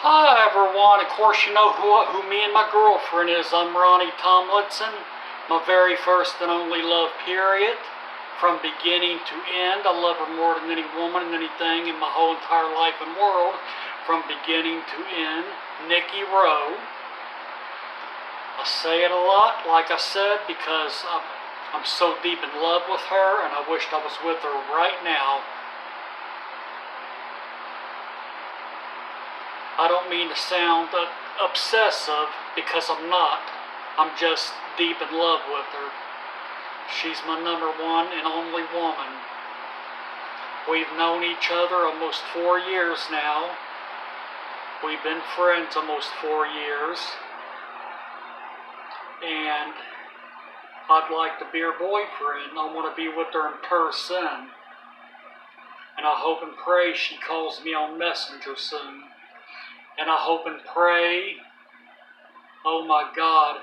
Hi everyone, of course you know who me and my girlfriend is. I'm Ronnie Tomlinson, my very first and only love, period. From beginning to end, I love her more than any woman and anything in my whole entire life and world. From beginning to end, Niki Rowe. I say it a lot, like I said, because I'm so deep in love with her and I wished I was with her right now. I don't mean to sound obsessive, because I'm not. I'm just deep in love with her. She's my number one and only woman. We've known each other almost 4 years now. We've been friends almost 4 years. And I'd like to be her boyfriend. I want to be with her in person. And I hope and pray she calls me on Messenger soon. And I hope and pray, oh my God,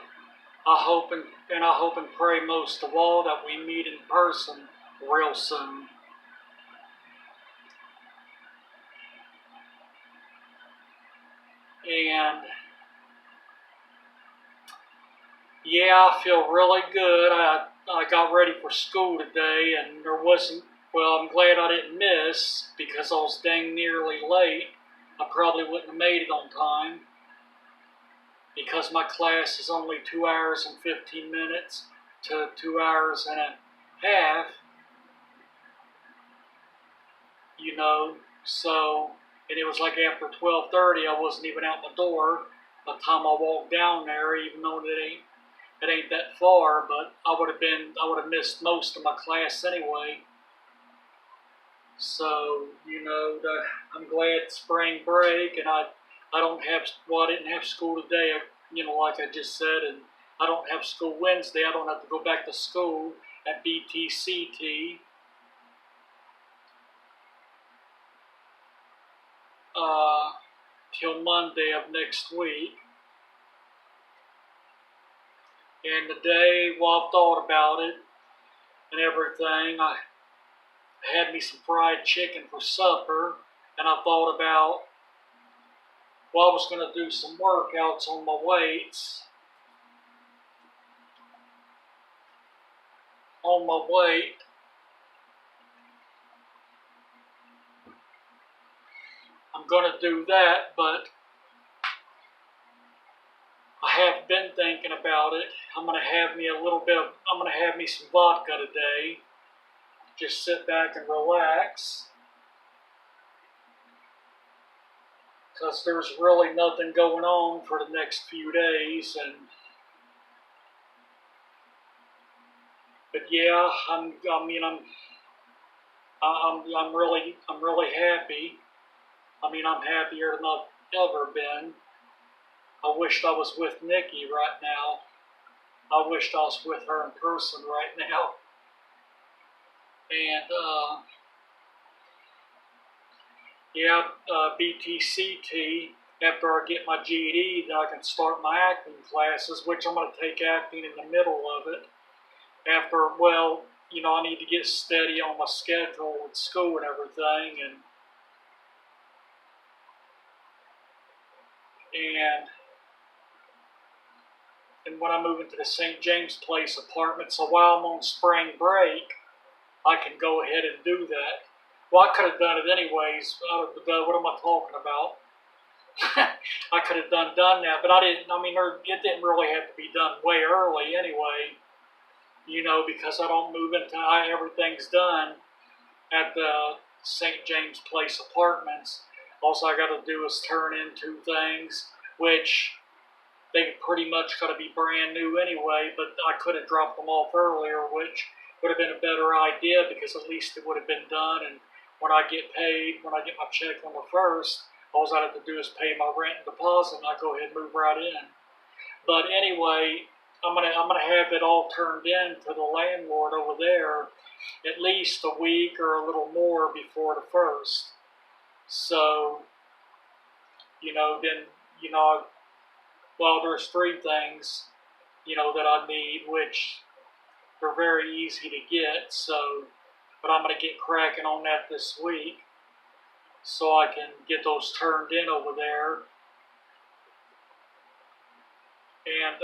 I hope and pray most of all that we meet in person real soon. And yeah, I feel really good. I got ready for school today, and I'm glad I didn't miss, because I was dang nearly late. I probably wouldn't have made it on time, because my class is only 2 hours and 15 minutes to 2 hours and a half, so, and it was like after 12:30, I wasn't even out the door by the time I walked down there, even though it ain't that far, but I would have missed most of my class anyway. So, I'm glad it's spring break, and I didn't have school today, like I just said, and I don't have school Wednesday. I don't have to go back to school at BTCT. Till Monday of next week. And today, while I've thought about it and everything, I had me some fried chicken for supper, and I thought about, I was going to do some workouts on my weights. On my weight. I'm going to do that, but I have been thinking about it. I'm going to have me some vodka today. Just sit back and relax. Because there's really nothing going on for the next few days, but yeah, I'm really happy. I'm happier than I've ever been. I wished I was with Niki right now. I wished I was with her in person right now. And BTCT, after I get my GED, then I can start my acting classes, which I'm going to take acting in the middle of it. I need to get steady on my schedule with school and everything, and when I move into the St. James Place apartment, so while I'm on spring break, I can go ahead and do that. Well, I could have done it anyways. What am I talking about? I could have done that, but I didn't. It didn't really have to be done way early anyway. Because I don't move everything's done at the St. James Place Apartments. All I got to do is turn in 2 things, which they pretty much got to be brand new anyway, but I could have dropped them off earlier, which would have been a better idea, because at least it would have been done, and when I get my check on the 1st, all I have to do is pay my rent and deposit, and I go ahead and move right in. But anyway, I'm gonna have it all turned in to the landlord over there at least a week or a little more before the 1st. So, there's 3 things, that I need, which they're very easy to get. But I'm gonna get cracking on that this week, so I can get those turned in over there. And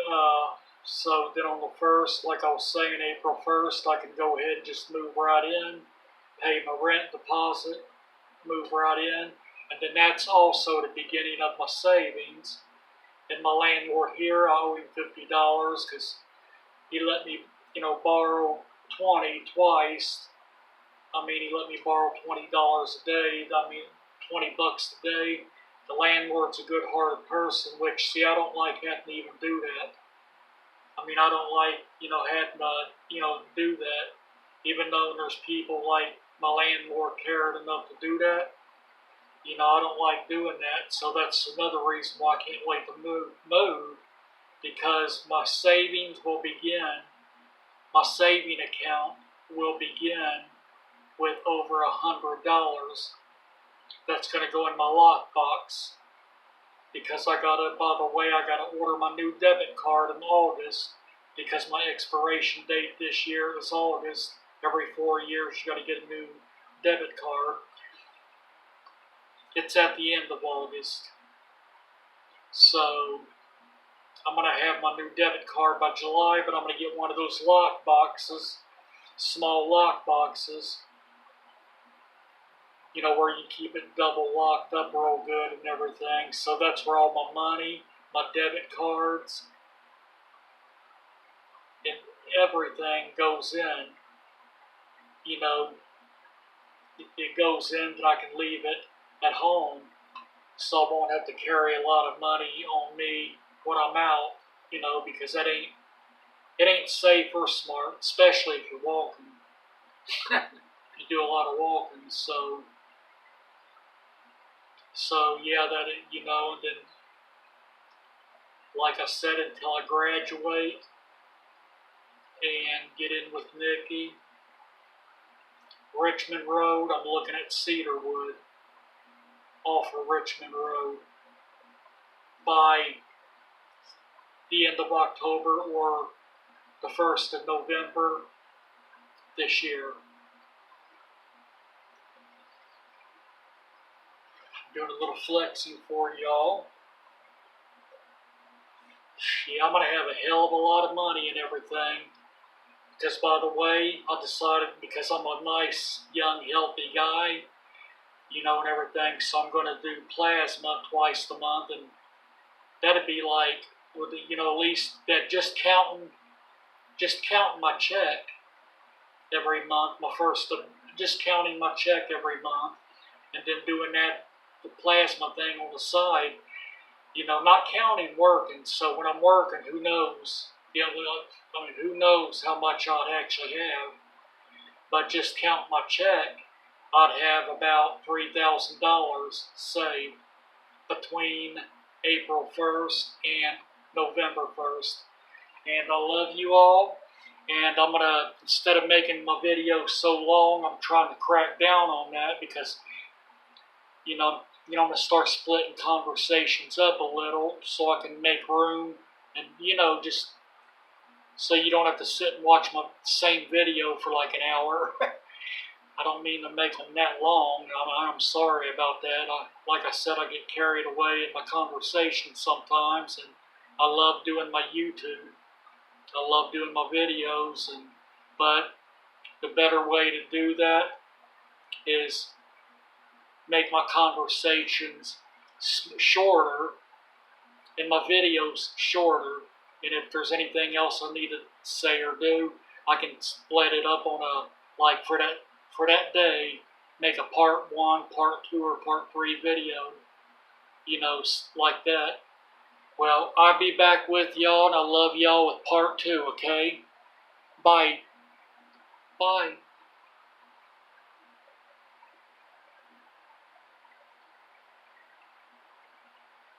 so then on the 1st, like I was saying, April 1st, I can go ahead and just move right in, pay my rent deposit, move right in. And then that's also the beginning of my savings. And my landlord here, I owe him $50 because he let me, borrow 20 twice. I mean, he let me borrow $20 a day. I mean, $20 a day. The landlord's a good-hearted person, which, see, I don't like having to even do that. I mean, I don't like, having to, do that. Even though there's people like my landlord cared enough to do that. I don't like doing that. So that's another reason why I can't wait to move, because my savings will begin, my saving account will begin with over $100 that's going to go in my lockbox, because by the way, I got to order my new debit card in August, because my expiration date this year is August. Every 4 years you got to get a new debit card. It's at the end of August. So I'm going to have my new debit card by July, but I'm going to get one of those lock boxes, small lock boxes, where you keep it double locked up real good and everything. So that's where all my money, my debit cards, and everything goes in. It goes in that I can leave it at home, so I won't have to carry a lot of money on me when I'm out, because it ain't safe or smart, especially if you're walking. You do a lot of walking, so yeah, and then, like I said, until I graduate and get in with Niki, Richmond Road, I'm looking at Cedarwood off of Richmond Road by the end of October or the 1st of November this year. Doing a little flexing for y'all. Yeah, I'm going to have a hell of a lot of money and everything. Because, by the way, I decided, because I'm a nice, young, healthy guy, and everything, so I'm going to do plasma twice a month, and that'd be like, at least that just counting my check every month, just counting my check every month, and then doing that, the plasma thing on the side, not counting working. So when I'm working, who knows? Who knows how much I'd actually have? But just count my check, I'd have about $3,000 saved between April 1st and November 1st. And I love you all. And I'm going to, instead of making my video so long, I'm trying to crack down on that, because, I'm going to start splitting conversations up a little so I can make room and, just so you don't have to sit and watch my same video for like an hour. I don't mean to make them that long. I'm sorry about that. Like I said, I get carried away in my conversations sometimes, and I love doing my YouTube. I love doing my videos, but the better way to do that is make my conversations shorter and my videos shorter. And if there's anything else I need to say or do, I can split it up on for that day, make a part 1, part 2, or part 3 video, like that. Well, I'll be back with y'all, and I love y'all with part 2, okay? Bye. Bye.